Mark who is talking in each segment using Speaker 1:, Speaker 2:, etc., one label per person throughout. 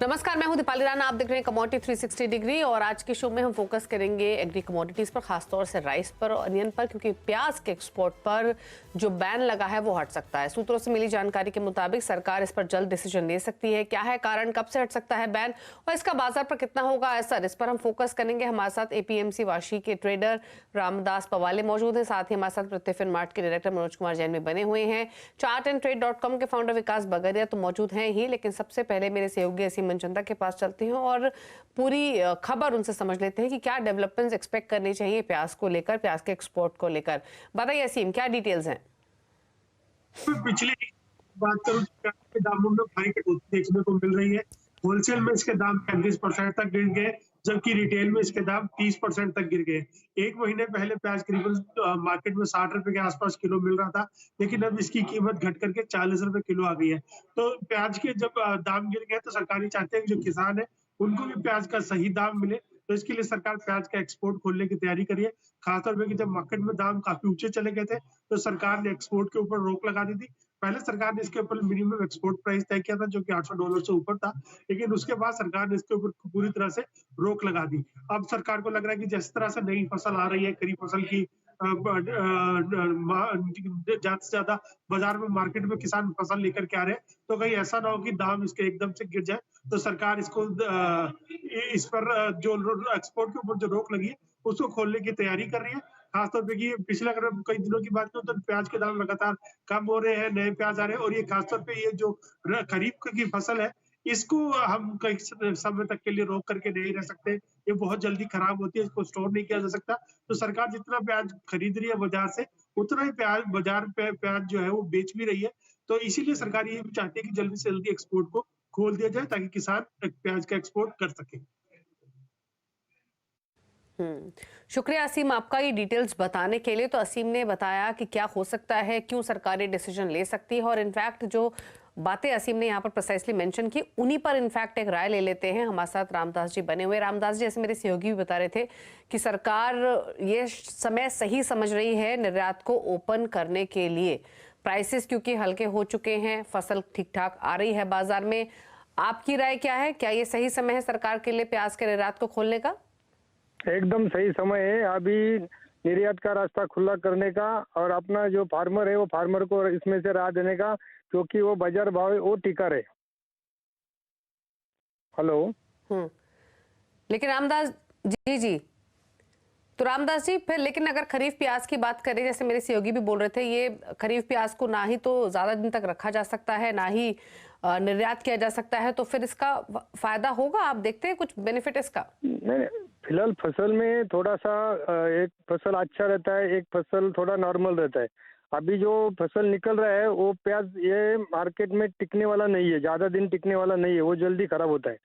Speaker 1: नमस्कार, मैं हूं दीपाली राणा। आप देख रहे हैं कमोडिटी 360 डिग्री और आज के शो में हम फोकस करेंगे एग्री कमोडिटीज पर, खासतौर से राइस पर और अनियन पर, क्योंकि प्याज के एक्सपोर्ट पर जो बैन लगा है वो हट सकता है। सूत्रों से मिली जानकारी के मुताबिक सरकार इस पर जल्द डिसीजन ले सकती है। क्या है कारण, कब से हट सकता है बैन और इसका बाजार पर कितना होगा असर, इस पर हम फोकस करेंगे। हमारे साथ एपीएमसी वाशी के ट्रेडर रामदास पवाले मौजूद है, साथ ही हमारे साथ प्रतिफिन मार्ट के डायरेक्टर मनोज कुमार जैन में बने हुए हैं। chartandtrade.com के फाउंडर विकास बगरिया तो मौजूद हैं ही, लेकिन सबसे पहले मेरे सहयोगी असीम मनचंदा के पास चलती हूँ और पूरी खबर उनसे समझ लेते हैं कि क्या डेवलपमेंट्स एक्सपेक्ट करनी चाहिए प्याज को लेकर, प्याज के एक्सपोर्ट को लेकर। बताइए असीम, क्या डिटेल्स हैं?
Speaker 2: पिछले बात करूं तो प्याज के दामों में भारी कटौती देखने को मिल रही है। होलसेल में इसके दाम 35% तक गिर गए, जबकि रिटेल में इसके दाम 30% तक गिर गए। एक महीने पहले प्याज करीबन मार्केट में 60 रुपए के आसपास किलो मिल रहा था, लेकिन अब इसकी कीमत घट करके 40 रुपए किलो आ गई है। तो प्याज के जब दाम गिर गए तो सरकार चाहते हैं कि जो किसान है उनको भी प्याज का सही दाम मिले, तो इसके लिए सरकार प्याज का एक्सपोर्ट खोलने की तैयारी करी है। खासतौर पर जब मार्केट में दाम काफी ऊंचे चले गए थे तो सरकार ने एक्सपोर्ट के ऊपर रोक लगा दी थी। पहले सरकार ने इसके ऊपर मिनिमम एक्सपोर्ट प्राइस तय किया था जो कि $800 से ऊपर था, लेकिन उसके बाद सरकार ने इसके ऊपर पूरी तरह से रोक लगा दी। अब सरकार को लग रहा है कि जिस तरह से नई फसल आ रही है, खरीफ फसल की ज्यादा से ज्यादा बाजार में मार्केट में किसान फसल लेकर के आ रहे हैं, तो कहीं ऐसा ना हो कि दाम इसके एकदम से गिर जाए। तो सरकार इसको इस पर जो एक्सपोर्ट के ऊपर जो रोक लगी है उसको खोलने की तैयारी कर रही है। खासतौर पे कि पिछले अगर कई दिनों की बात करें तो प्याज के दाम लगातार कम हो रहे हैं, नए प्याज आ रहे हैं, और ये खासतौर पे ये जो खरीफ की फसल है इसको हम कई समय तक के लिए रोक करके नहीं रह सकते। ये बहुत जल्दी खराब होती है, इसको स्टोर नहीं किया जा सकता। तो सरकार जितना प्याज खरीद रही है बाजार से, उतना ही प्याज बाजार पे प्याज जो है वो बेच भी रही है। तो इसीलिए सरकार ये भी चाहती है कि जल्दी से जल्दी एक्सपोर्ट को खोल दिया जाए ताकि किसान प्याज का एक्सपोर्ट कर सके।
Speaker 1: शुक्रिया असीम आपका ये डिटेल्स बताने के लिए। तो असीम ने बताया कि क्या हो सकता है, क्यों सरकारें डिसीजन ले सकती है, और इनफैक्ट जो बातें असीम ने यहाँ पर प्रिसाइसली मेंशन की उन्हीं पर इनफैक्ट एक राय ले लेते हैं। हमारे साथ रामदास जी बने हुए। रामदास जी, जैसे मेरे सहयोगी भी बता रहे थे कि सरकार ये समय सही समझ रही है निर्यात को ओपन करने के लिए, प्राइसेस क्योंकि हल्के हो चुके हैं, फसल ठीक ठाक आ रही है बाजार में। आपकी राय क्या है, क्या ये सही समय है सरकार के लिए प्याज के निर्यात को खोलने का?
Speaker 3: एकदम सही समय है अभी निर्यात का रास्ता खुला करने का, और अपना जो फार्मर है वो फार्मर को इसमें से राह देने का, क्योंकि वो बाजार भाव वो टिका रहे। हेलो।
Speaker 1: लेकिन रामदास जी, तो रामदास जी फिर लेकिन अगर खरीफ प्याज की बात करें, जैसे मेरे सहयोगी भी बोल रहे थे, ये खरीफ प्याज को ना ही तो ज्यादा दिन तक रखा जा सकता है, ना ही निर्यात किया जा सकता है, तो फिर इसका फायदा होगा? आप देखते हैं कुछ बेनिफिट इसका?
Speaker 3: नहीं, फिलहाल फसल में थोड़ा सा एक फसल अच्छा रहता है, एक फसल थोड़ा नॉर्मल रहता है। अभी जो फसल निकल रहा है वो प्याज ये मार्केट में टिकने वाला नहीं है, ज्यादा दिन टिकने वाला नहीं है, वो जल्दी खराब होता है।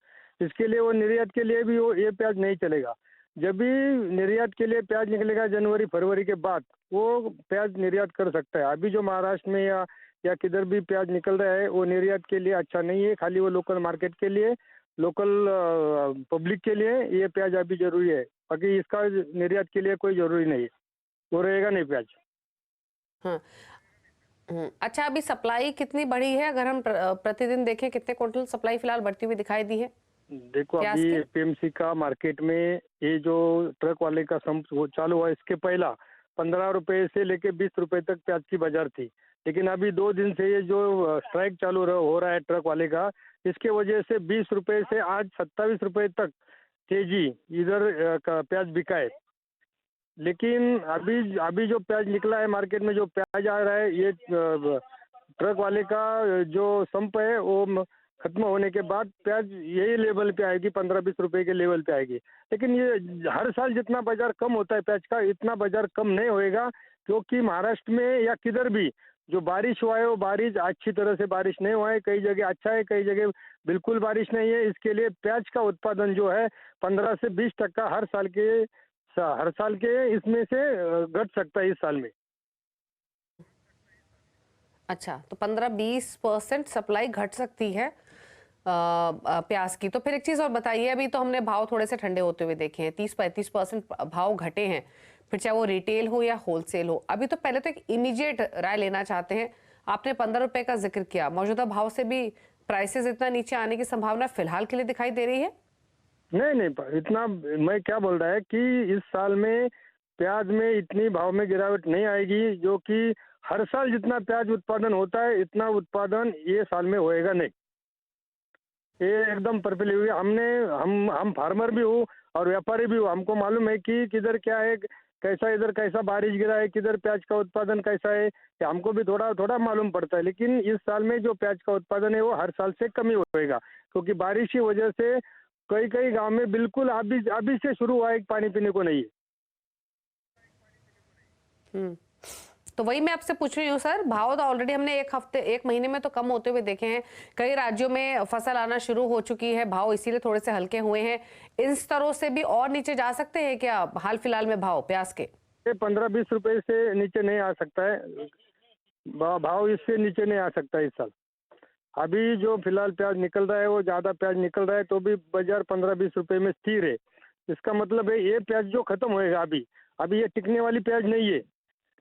Speaker 3: इसके लिए वो निर्यात के लिए भी वो ये प्याज नहीं चलेगा। जब भी निर्यात के लिए प्याज निकलेगा जनवरी फरवरी के बाद, वो प्याज निर्यात कर सकता है। अभी जो महाराष्ट्र में या किधर भी प्याज निकल रहा है वो निर्यात के लिए अच्छा नहीं है, खाली वो लोकल मार्केट के लिए, लोकल पब्लिक के लिए ये प्याज अभी जरूरी है। बाकी इसका निर्यात के लिए कोई जरूरी नहीं है, वो रहेगा नहीं प्याज।
Speaker 1: हाँ। अच्छा, अभी सप्लाई कितनी बढ़ी है? अगर हम प्रतिदिन देखें, कितने क्विंटल सप्लाई फिलहाल बढ़ती हुई दिखाई दी है?
Speaker 3: देखो अभी एपीएमसी का मार्केट में ये जो ट्रक वाले का संप चालू हुआ, इसके पहला 15 रुपए से लेके 20 रुपए तक प्याज की बाजार थी, लेकिन अभी 2 दिन से ये जो स्ट्राइक चालू हो रहा है ट्रक वाले का, इसके वजह से 20 रुपए से आज 27 रुपए तक केजी इधर प्याज बिका है। लेकिन अभी जो प्याज निकला है मार्केट में, जो प्याज आ रहा है, ये ट्रक वाले का जो संप है वो खत्म होने के बाद प्याज यही लेवल पे आएगी, 15-20 रुपए के लेवल पे आएगी। लेकिन ये हर साल जितना बाजार कम होता है प्याज का, इतना बाजार कम नहीं होएगा, क्योंकि महाराष्ट्र में या किधर भी जो बारिश हुआ है वो बारिश अच्छी तरह से बारिश नहीं हुआ है। कई जगह अच्छा है, कई जगह बिल्कुल बारिश नहीं है। इसके लिए प्याज का उत्पादन जो है 15 से 20% हर साल के इसमें से घट सकता है इस साल में।
Speaker 1: अच्छा, तो 15-20% सप्लाई घट सकती है प्याज की। तो फिर एक चीज और बताइए, अभी तो हमने भाव थोड़े से ठंडे होते हुए देखे हैं, 30-35% भाव घटे हैं, फिर चाहे वो रिटेल हो या होलसेल हो। अभी तो पहले तो एक इमीडिएट राय लेना चाहते हैं। आपने 15 रुपए का जिक्र किया, मौजूदा भाव से भी प्राइसेस इतना नीचे आने की संभावना फिलहाल के लिए दिखाई दे रही है?
Speaker 3: नहीं इतना मैं क्या बोल रहा है कि इस साल में प्याज में इतनी भाव में गिरावट नहीं आएगी, जो कि हर साल जितना प्याज उत्पादन होता है इतना उत्पादन ये साल में होएगा नहीं। ये एकदम परफेक्ट हुई। हम फार्मर भी हूँ और व्यापारी भी हूँ, हमको मालूम है कि किधर क्या है, कैसा इधर कैसा बारिश गिरा है, किधर प्याज का उत्पादन कैसा है, ये हमको भी थोड़ा थोड़ा मालूम पड़ता है। लेकिन इस साल में जो प्याज का उत्पादन है वो हर साल से कम ही होएगा, क्योंकि बारिश की वजह से कई कई गांव में बिल्कुल अभी से शुरू हुआ है, पानी पीने को नहीं है।
Speaker 1: तो वही मैं आपसे पूछ रही हूँ सर, भाव तो ऑलरेडी हमने एक महीने में तो कम होते हुए देखे हैं। कई राज्यों में फसल आना शुरू हो चुकी है, भाव इसीलिए थोड़े से हल्के हुए हैं। इन स्तरों से भी और नीचे जा सकते हैं क्या हाल फिलहाल में भाव प्याज के?
Speaker 3: 15-20 रुपए से नीचे नहीं आ सकता है भाव, इससे नीचे नहीं आ सकता इस साल। अभी जो फिलहाल प्याज निकल रहा है वो ज़्यादा प्याज निकल रहा है, तो भी बाजार 15-20 रुपए में स्थिर है। इसका मतलब है ये प्याज जो खत्म होएगा अभी ये टिकने वाली प्याज नहीं है।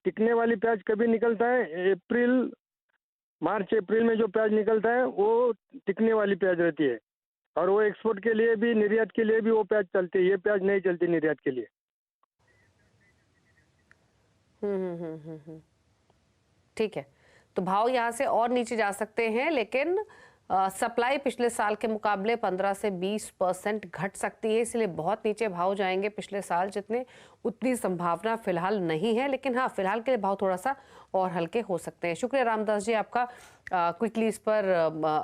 Speaker 3: टिकने वाली प्याज कभी निकलता है? मार्च अप्रैल में जो प्याज निकलता है वो टिकने वाली प्याज रहती है, और वो एक्सपोर्ट के लिए भी, निर्यात के लिए भी वो प्याज चलती है। ये प्याज नहीं चलती निर्यात के लिए।
Speaker 1: ठीक है, तो भाव यहाँ से और नीचे जा सकते हैं, लेकिन सप्लाई पिछले साल के मुकाबले 15 से 20% घट सकती है, इसलिए बहुत नीचे भाव जाएंगे पिछले साल जितने, उतनी संभावना फिलहाल नहीं है। लेकिन हाँ, फिलहाल के लिए भाव थोड़ा सा और हल्के हो सकते हैं। शुक्रिया रामदास जी आपका क्विकली इस पर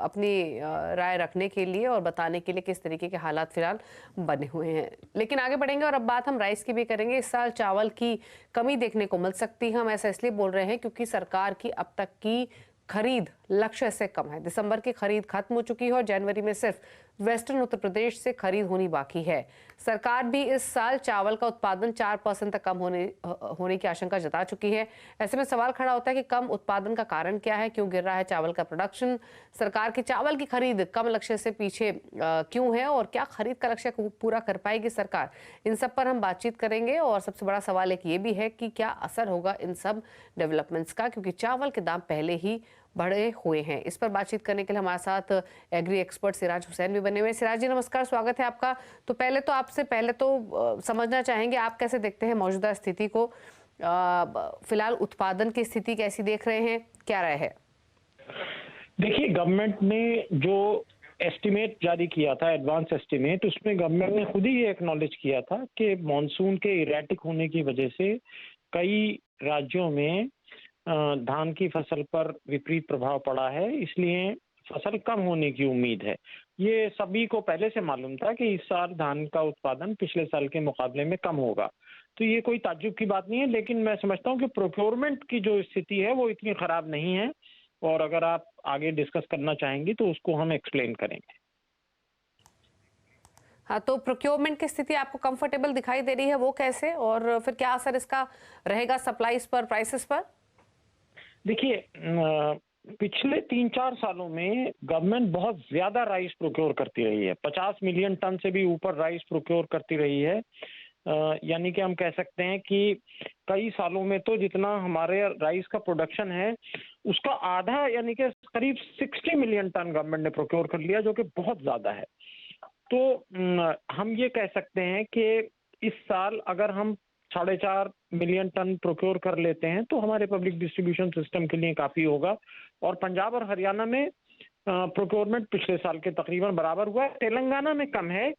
Speaker 1: अपनी राय रखने के लिए और बताने के लिए किस तरीके के हालात फिलहाल बने हुए हैं। लेकिन आगे बढ़ेंगे और अब बात हम राइस की भी करेंगे। इस साल चावल की कमी देखने को मिल सकती है। हम ऐसा इसलिए बोल रहे हैं क्योंकि सरकार की अब तक की खरीद लक्ष्य से कम है। दिसंबर की खरीद खत्म हो चुकी है और जनवरी में सिर्फ वेस्टर्न उत्तर प्रदेश से खरीद होनी बाकी है। सरकार भी इस साल चावल का उत्पादन 4% तक कम होने की आशंका जता चुकी है। ऐसे में सवाल खड़ा होता है कि कम उत्पादन का कारण क्या है, क्यों गिर रहा है चावल का प्रोडक्शन, सरकार की चावल की खरीद कम लक्ष्य से पीछे क्यों है और क्या खरीद का लक्ष्य पूरा कर पाएगी सरकार। इन सब पर हम बातचीत करेंगे और सबसे बड़ा सवाल एक ये भी है कि क्या असर होगा इन सब डेवलपमेंट्स का, क्योंकि चावल के दाम पहले ही बढ़े हुए हैं। इस पर बातचीत करने के लिए हमारे साथ एग्री एक्सपर्ट सिराज हुसैन भी बने हुए हैं। सिराज जी नमस्कार, स्वागत है आपका। तो पहले तो समझना चाहेंगे आप कैसे देखते हैं मौजूदा स्थिति को, फिलहाल उत्पादन की स्थिति कैसी देख रहे हैं, क्या राय है?
Speaker 4: देखिए, गवर्नमेंट ने जो एस्टिमेट जारी किया था, एडवांस एस्टिमेट, उसमें गवर्नमेंट ने खुद ही ये एक्नॉलेज किया था कि मॉनसून के इरेटिक होने की वजह से कई राज्यों में धान की फसल पर विपरीत प्रभाव पड़ा है, इसलिए फसल कम होने की उम्मीद है। ये सभी को पहले से मालूम था कि इस साल धान का उत्पादन पिछले साल के मुकाबले में कम होगा, तो ये कोई ताज्जुब की बात नहीं है। लेकिन मैं समझता हूँ कि प्रोक्योरमेंट की जो स्थिति है वो इतनी खराब नहीं है, और अगर आप आगे डिस्कस करना चाहेंगी तो उसको हम एक्सप्लेन करेंगे।
Speaker 1: हाँ, तो प्रोक्योरमेंट की स्थिति आपको कंफर्टेबल दिखाई दे रही है, वो कैसे, और फिर क्या असर इसका रहेगा सप्लाईज पर, प्राइसेस पर?
Speaker 4: देखिए, पिछले 3-4 सालों में गवर्नमेंट बहुत ज्यादा राइस प्रोक्योर करती रही है, 50 मिलियन टन से भी ऊपर राइस प्रोक्योर करती रही है। यानी कि हम कह सकते हैं कि कई सालों में तो जितना हमारे राइस का प्रोडक्शन है उसका आधा, यानी कि करीब 60 मिलियन टन गवर्नमेंट ने प्रोक्योर कर लिया, जो कि बहुत ज्यादा है। तो हम ये कह सकते हैं कि इस साल अगर हम 4.5 मिलियन टन प्रोक्योर कर लेते हैं तो हमारे पब्लिक डिस्ट्रीब्यूशन सिस्टम के लिए काफी होगा। और पंजाब और हरियाणा में प्रोक्योरमेंट पिछले साल के तकरीबन बराबर हुआ है। तेलंगाना में कम है,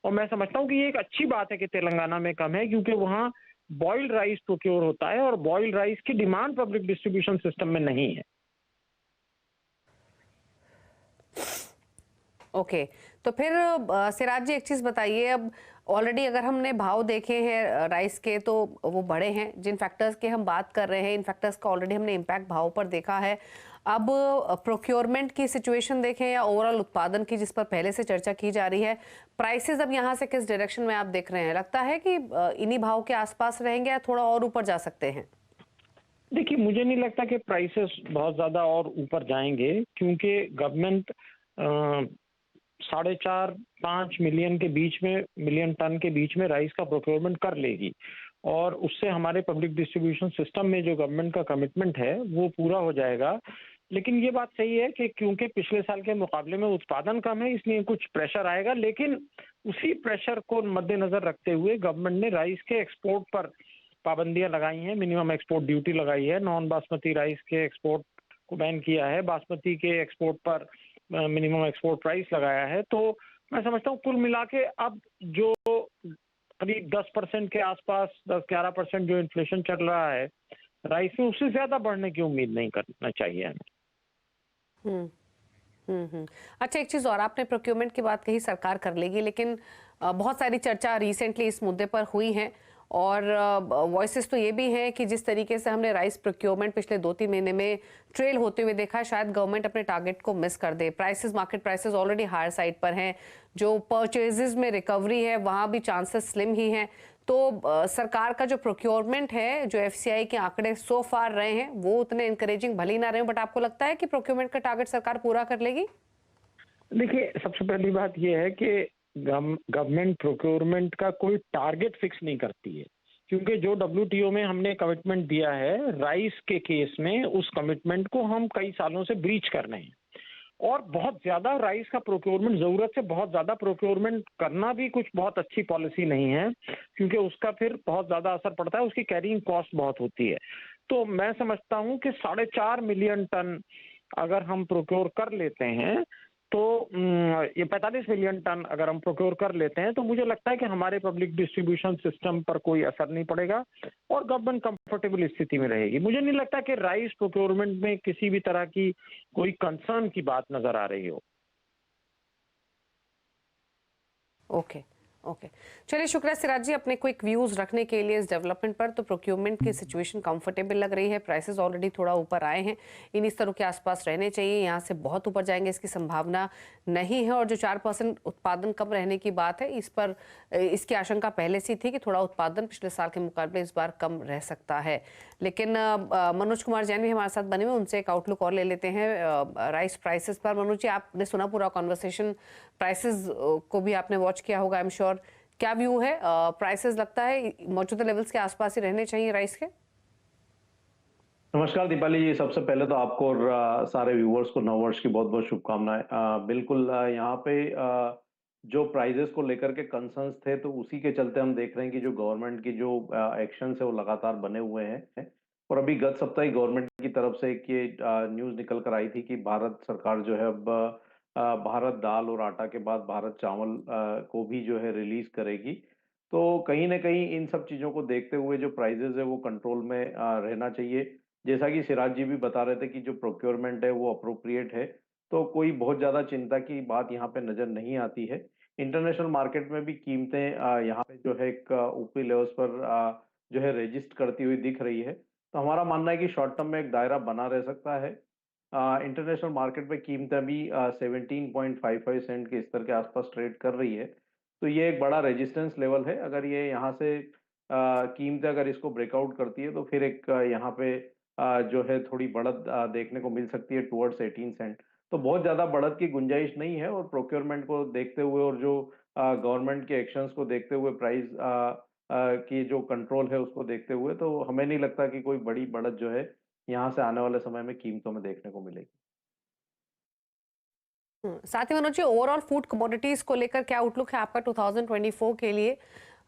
Speaker 4: और मैं समझता हूँ कि ये एक अच्छी बात है कि तेलंगाना में कम है, क्योंकि वहाँ बॉइल्ड राइस प्रोक्योर होता है और बॉइल्ड राइस की डिमांड पब्लिक डिस्ट्रीब्यूशन सिस्टम में नहीं है।
Speaker 1: ओके, तो फिर सिराज जी एक चीज बताइए, अब ऑलरेडी अगर हमने भाव देखे हैं राइस के तो वो बढ़े हैं। जिन फैक्टर्स के हम बात कर रहे हैं, इन फैक्टर्स का ऑलरेडी हमने इम्पैक्ट भाव पर देखा है। अब प्रोक्योरमेंट की सिचुएशन देखें या ओवरऑल उत्पादन की, जिस पर पहले से चर्चा की जा रही है, प्राइसेस अब यहाँ से किस डायरेक्शन में आप देख रहे हैं? लगता है कि इन्हीं भाव के आसपास रहेंगे या थोड़ा और ऊपर जा सकते हैं?
Speaker 4: देखिए, मुझे नहीं लगता कि प्राइसेस बहुत ज्यादा और ऊपर जाएंगे, क्योंकि गवर्नमेंट 4.5-5 मिलियन के बीच में, मिलियन टन के बीच में राइस का प्रोक्योरमेंट कर लेगी, और उससे हमारे पब्लिक डिस्ट्रीब्यूशन सिस्टम में जो गवर्नमेंट का कमिटमेंट है वो पूरा हो जाएगा लेकिन ये बात सही है कि क्योंकि पिछले साल के मुकाबले में उत्पादन कम है, इसलिए कुछ प्रेशर आएगा। लेकिन उसी प्रेशर को मद्देनजर रखते हुए गवर्नमेंट ने राइस के एक्सपोर्ट पर पाबंदियां लगाई हैं, मिनिमम एक्सपोर्ट ड्यूटी लगाई है, नॉन बासमती राइस के एक्सपोर्ट को बैन किया है, बासमती के एक्सपोर्ट पर मिनिमम एक्सपोर्ट प्राइस लगाया है। तो मैं समझता हूँ कुल मिला के अब जो करीब 10% के आसपास, 10-11% जो इन्फ्लेशन चल रहा है राइस में, उससे ज्यादा बढ़ने की उम्मीद नहीं करना चाहिए हमें।
Speaker 1: हम्म अच्छा, एक चीज और, आपने प्रोक्योरमेंट की बात कही, सरकार कर लेगी, लेकिन बहुत सारी चर्चा रिसेंटली इस मुद्दे पर हुई है और वॉइसेस तो ये भी हैं कि जिस तरीके से हमने राइस प्रोक्योरमेंट पिछले 2-3 महीने में ट्रेल होते हुए देखा है, शायद गवर्नमेंट अपने टारगेट को मिस कर दे। Prices, market prices already higher side पर हैं, जो परचेजेस में रिकवरी है वहां भी चांसेस स्लिम ही हैं। तो सरकार का जो प्रोक्योरमेंट है, जो एफसीआई के आंकड़े सो फार रहे हैं वो उतने इंकरेजिंग भले ही ना रहे, बट आपको लगता है कि प्रोक्योरमेंट का टारगेट सरकार पूरा कर लेगी?
Speaker 4: देखिए, सबसे पहली बात यह है कि गवर्नमेंट प्रोक्योरमेंट का कोई टारगेट फिक्स नहीं करती है, क्योंकि जो डब्ल्यूटीओ में हमने कमिटमेंट दिया है राइस के केस में, उस कमिटमेंट को हम कई सालों से ब्रीच कर रहे हैं। और बहुत ज्यादा राइस का प्रोक्योरमेंट, जरूरत से बहुत ज्यादा प्रोक्योरमेंट करना भी कुछ बहुत अच्छी पॉलिसी नहीं है, क्योंकि उसका फिर बहुत ज्यादा असर पड़ता है, उसकी कैरिंग कॉस्ट बहुत होती है। तो मैं समझता हूं कि 4.5 मिलियन टन अगर हम प्रोक्योर कर लेते हैं, तो ये 45 मिलियन टन अगर हम प्रोक्योर कर लेते हैं, तो मुझे लगता है कि हमारे पब्लिक डिस्ट्रीब्यूशन सिस्टम पर कोई असर नहीं पड़ेगा और गवर्नमेंट कंफर्टेबल स्थिति में रहेगी। मुझे नहीं लगता कि राइस प्रोक्योरमेंट में किसी भी तरह की कोई कंसर्न की बात नजर आ रही हो।
Speaker 1: ओके ओके, चलिए, शुक्रिया सिराज जी अपने क्विक व्यूज रखने के लिए इस डेवलपमेंट पर। तो प्रोक्योरमेंट की सिचुएशन कंफर्टेबल लग रही है, प्राइसेस ऑलरेडी थोड़ा ऊपर आए हैं, इन स्तरों के आसपास रहने चाहिए, यहाँ से बहुत ऊपर जाएंगे इसकी संभावना नहीं है। और जो 4% उत्पादन कम रहने की बात है, इस पर इसकी आशंका पहले से थी कि थोड़ा उत्पादन पिछले साल के मुकाबले इस बार कम रह सकता है। लेकिन मनोज कुमार जैन भी हमारे साथ बने हुए, उनसे एक आउटलुक और ले लेते हैं राइस प्राइसेस पर। मनोज जी, आपने सुना पूरा कॉन्वर्सेशन, प्राइसेस को भी आपने वॉच किया होगा आई एम श्योर, क्या व्यू है? प्राइसेस लगता है मौजूदा लेवल्स के आसपास ही रहने चाहिए राइस के?
Speaker 5: नमस्कार दीपाली जी, सबसे पहले तो आपको और सारे व्यूअर्स को नववर्ष की बहुत बहुत शुभकामनाएं। बिल्कुल, यहाँ पे जो प्राइजेस को लेकर के कंसर्न्स थे, तो उसी के चलते हम देख रहे हैं कि जो गवर्नमेंट की जो एक्शन है वो लगातार बने हुए हैं। और अभी गत सप्ताह ही गवर्नमेंट की तरफ से एक ये न्यूज निकल कर आई थी कि भारत सरकार जो है अब भारत दाल और आटा के बाद भारत चावल को भी जो है रिलीज करेगी। तो कहीं ना कहीं इन सब चीजों को देखते हुए जो प्राइजेस है वो कंट्रोल में रहना चाहिए। जैसा कि सिराज जी भी बता रहे थे कि जो प्रोक्योरमेंट है वो अप्रोप्रिएट है, तो कोई बहुत ज्यादा चिंता की बात यहाँ पे नजर नहीं आती है। इंटरनेशनल मार्केट में भी कीमतें यहाँ पे जो है एक ऊपरी लेवल्स पर जो है रजिस्ट करती हुई दिख रही है। तो हमारा मानना है कि शॉर्ट टर्म में एक दायरा बना रह सकता है। इंटरनेशनल मार्केट में कीमतें भी 17.55 सेंट के स्तर के आसपास ट्रेड कर रही है। तो ये एक बड़ा रेजिस्टेंस लेवल है। अगर ये यहाँ से कीमतें अगर इसको ब्रेकआउट करती है, तो फिर एक यहाँ पे जो है थोड़ी बढ़त देखने को मिल सकती है टुवर्ड्स 18 सेंट। तो बहुत ज्यादा बढ़त की गुंजाइश नहीं है, और प्रोक्योरमेंट को देखते हुए और जो गवर्नमेंट के एक्शंस को देखते हुए, प्राइस की जो कंट्रोल है उसको देखते हुए, तो हमें नहीं लगता कि कोई बड़ी बढ़त जो है यहाँ से आने वाले समय में कीमतों में देखने को मिलेगी।
Speaker 1: साथ ही Manoj ji, overall food commodities को लेकर क्या आउटलुक है आपका 2024 के लिए?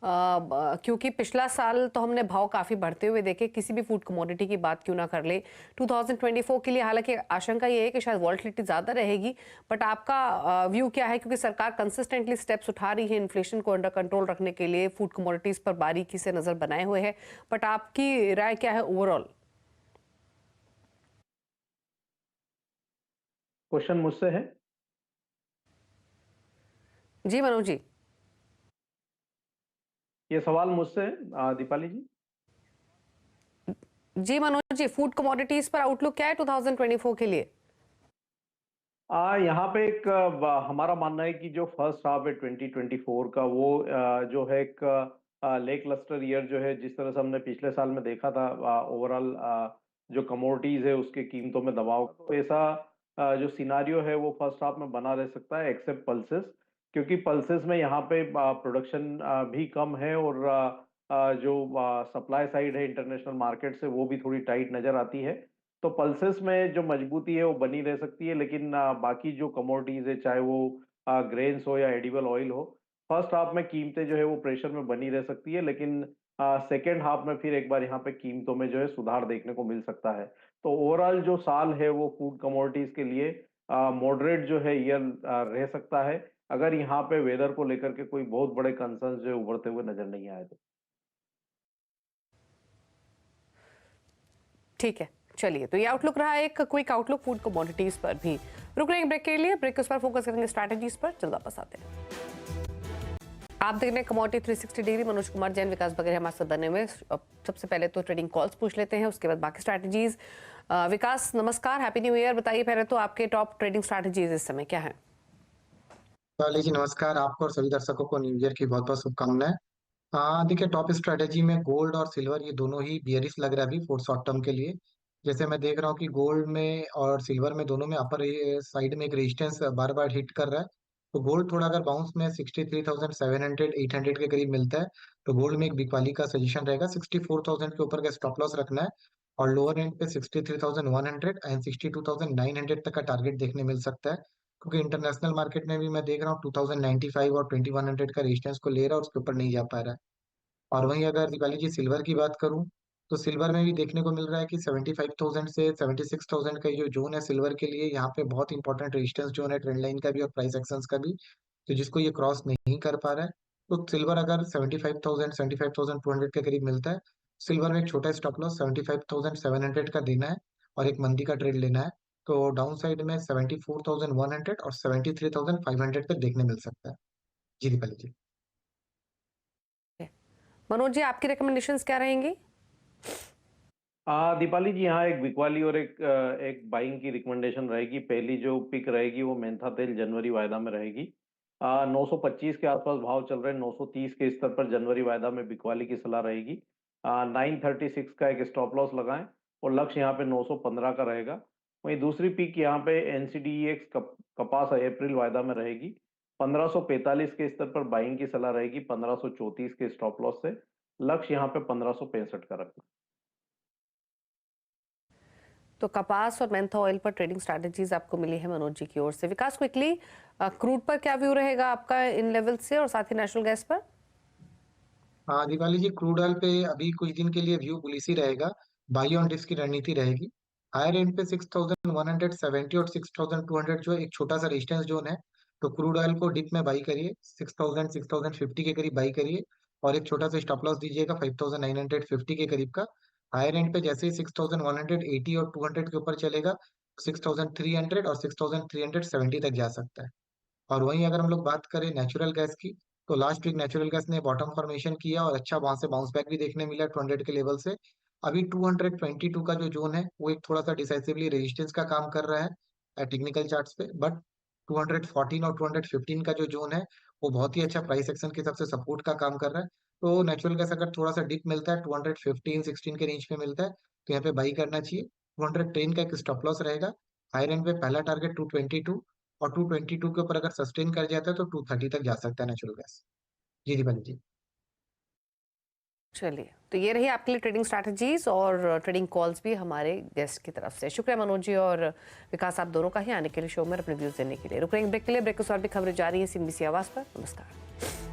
Speaker 1: क्योंकि पिछला साल तो हमने भाव काफी बढ़ते हुए देखे, किसी भी फूड कमोडिटी की बात क्यों ना कर ले। 2024 के लिए हालांकि आशंका ये है कि शायद वॉलेटिलिटी ज्यादा रहेगी, बट आपका व्यू क्या है? क्योंकि सरकार कंसिस्टेंटली स्टेप्स उठा रही है इन्फ्लेशन को अंडर कंट्रोल रखने के लिए, फूड कमोडिटीज पर बारीकी से नजर बनाए हुए है, बट आपकी राय क्या है ओवरऑल?
Speaker 5: क्वेश्चन मुझसे है?
Speaker 1: जी मनोज जी।
Speaker 5: ये सवाल मुझसे है दीपाली जी?
Speaker 1: जी मनोज जी, फूड कमोडिटीज पर आउटलुक क्या है 2024 के लिए?
Speaker 5: यहाँ पे एक हमारा मानना है कि जो फर्स्ट हाफ है 2024 का, वो जो है एक लेक लस्टर ईयर जो है, जिस तरह से हमने पिछले साल में देखा था ओवरऑल जो कमोडिटीज है उसके कीमतों में दबाव, तो ऐसा जो सिनारियो है वो फर्स्ट हाफ में बना रह सकता है, एक्सेप्ट पल्सेस। क्योंकि पल्सेस में यहाँ पे प्रोडक्शन भी कम है, और जो सप्लाई साइड है इंटरनेशनल मार्केट से वो भी थोड़ी टाइट नजर आती है। तो पल्सेस में जो मजबूती है वो बनी रह सकती है, लेकिन बाकी जो कमोडिटीज है, चाहे वो ग्रेन्स हो या एडिबल ऑयल हो, फर्स्ट हाफ में कीमतें जो है वो प्रेशर में बनी रह सकती है, लेकिन सेकेंड हाफ में फिर एक बार यहाँ पे कीमतों में जो है सुधार देखने को मिल सकता है। तो ओवरऑल जो साल है वो फूड कमोडिटीज के लिए मॉडरेट जो है ईयर रह सकता है, अगर यहाँ पे वेदर को लेकर के कोई बहुत बड़े कंसर्न जो है उभरते हुए नजर नहीं आए तो।
Speaker 1: ठीक है, चलिए, तो ये आउटलुक रहा एक क्विक आउटलुक फूड कमोडिटीज पर भी। रुक रहे हैं ब्रेक के लिए, ब्रेक के उस पर फोकस करेंगे स्ट्रैटेजीज पर। जल्द वापस आते हैं। आप देख रहे हैं कमोडिटी 360 डिग्री। मनोज कुमार जैन, विकास बघेल हमारे साथ बने हुए। सबसे पहले तो ट्रेडिंग कॉल्स पूछ लेते हैं, उसके बाद बाकी स्ट्रैटेजीज। विकास नमस्कार, हैप्पी न्यू ईयर। बताइए पहले तो आपके टॉप ट्रेडिंग स्ट्रैटेजीज इस समय क्या है?
Speaker 6: वाली जी नमस्कार, आपको और सभी दर्शकों को न्यू ईयर की बहुत बहुत शुभकामनाएं। देखिए, टॉप स्ट्रेटेजी में गोल्ड और सिल्वर ये दोनों ही बियरिश लग रहा है अभी फॉर शॉर्ट टर्म के लिए। जैसे मैं देख रहा हूँ कि गोल्ड में और सिल्वर में दोनों में अपर साइड में एक रेजिस्टेंस बार बार हिट कर रहा है। तो गोल्ड थोड़ा अगर बाउंस में 63,700 800 के करीब मिलता है तो गोल्ड में एक बिकवाली का सजेशन रहेगा। 64,000 के ऊपर का स्टॉप लॉस रखना है और लोअर एंड पे 63,100 एंड 62,900 तक का टारगेट देखने मिल सकता है, क्योंकि इंटरनेशनल मार्केट में भी मैं देख रहा हूँ 2095 और 2100 का रेजिस्टेंस को ले रहा है और उसके ऊपर नहीं जा पा रहा है। और वहीं अगर दीपाली जी सिल्वर की बात करूं तो सिल्वर में भी देखने को मिल रहा है कि 75,000 से 76,000 का ये जो जोन है सिल्वर के लिए, यहाँ पे बहुत इंपॉर्टेंट रेजिस्टेंस जोन है ट्रेंड लाइन का भी और प्राइस एक्शंस का भी, तो जिसको ये क्रॉस नहीं कर पा रहा है। तो सिल्वर अगर 75,000 75,200 के करीब मिलता है, सिल्वर में एक छोटा स्टॉप लॉस 75,700 का देना है और एक मंदी का ट्रेड लेना है। तो डाउन साइड में 74,100 और 73,500 तक देखने मिल सकता है। जी दीपाली जी।
Speaker 1: मनोज जी, आपकी रिकमेंडेशंस क्या रहेंगी?
Speaker 5: दीपाली जी, यहाँ एक बिकवाली और एक बाइंग की रिकमेंडेशन रहेगी। पहली जो पिक रहेगी वो मेंथा तेल जनवरी वायदा में रहेगी। 925 के आसपास भाव चल रहे हैं, 930 के स्तर पर जनवरी वायदा में बिकवाली की सलाह रहेगी। 936 का एक स्टॉप लॉस लगाएं और लक्ष्य यहाँ पे 915 का रहेगा। वहीं दूसरी पिक यहाँ पे NCDEX कपास अप्रैल वायदा में रहेगी। 1545 के स्तर पर बाइंग की सलाह रहेगी, 1534 के स्टॉप लॉस से। लक्ष्य यहाँ पे 1565 का रखना।
Speaker 1: तो कपास और मेंथा ऑयल पर ट्रेडिंग स्ट्रैटेजीज आपको मिली है मनोज जी की ओर से। विकास, क्विकली क्रूड पर क्या व्यू रहेगा आपका इन लेवल से, और साथ ही नेचुरल गैस पर?
Speaker 6: हाँ दीपाली जी, क्रूड ऑयल पे अभी कुछ दिन के लिए व्यू बुलिश ही रहेगा। बाई ऑन डिप्स की रणनीति रहेगी। हायर एंड पे 6,170 और 6,200 जो एक छोटा सा रेजिस्टेंस जोन है, तो क्रूड ऑयल को डिप में बाई करिए, 6,000 6,050 के करीब बाई करिए और एक छोटा सा स्टॉप लॉस दीजिएगा 5,950 के करीब का। हायर एंड पे जैसे ही 6,180 और 200 के ऊपर चलेगा, 6,300 और 6,370 तक जा सकता है। और वहीं अगर हम लोग बात करें नेचुरल गैस की, तो लास्ट वीक नेचुरल गैस ने बॉटम फॉर्मेशन किया और अच्छा वहां से बाउंस बैक भी देखने मिला 200 के लेवल से। अभी 222 का जो जोन है वो एक थोड़ा सा डिसाइसिवली रेजिस्टेंस का काम कर रहा है टेक्निकल चार्ट्स पे, बट 214 और 215 का जो जोन है वो बहुत ही अच्छा प्राइस एक्शन के हिसाब से सपोर्ट का काम कर रहा है। तो नेचुरल गैस अगर थोड़ा सा डिप मिलता है 215-16 के रेंज पे मिलता है तो यहाँ पे बाई करना चाहिए। 210 का एक स्टॉप लॉस रहेगा। हायर एंड पे पहला टारगेट 222 और 222 के ऊपर अगर सस्टेन कर जाता है तो 230 तक जा सकता है नेचुरल गैस। जी दीपाली जी।
Speaker 1: चलिए, तो ये रही आपके लिए ट्रेडिंग स्ट्रैटेजीज और ट्रेडिंग कॉल्स भी हमारे गेस्ट की तरफ से। शुक्रिया मनोज जी और विकास, आप दोनों का ही आने के लिए शो में अपने व्यूज देने के लिए। रुक रहे हैं ब्रेक के लिए, ब्रेक के बाद भी खबरें जारी है CNBC आवाज पर। नमस्कार।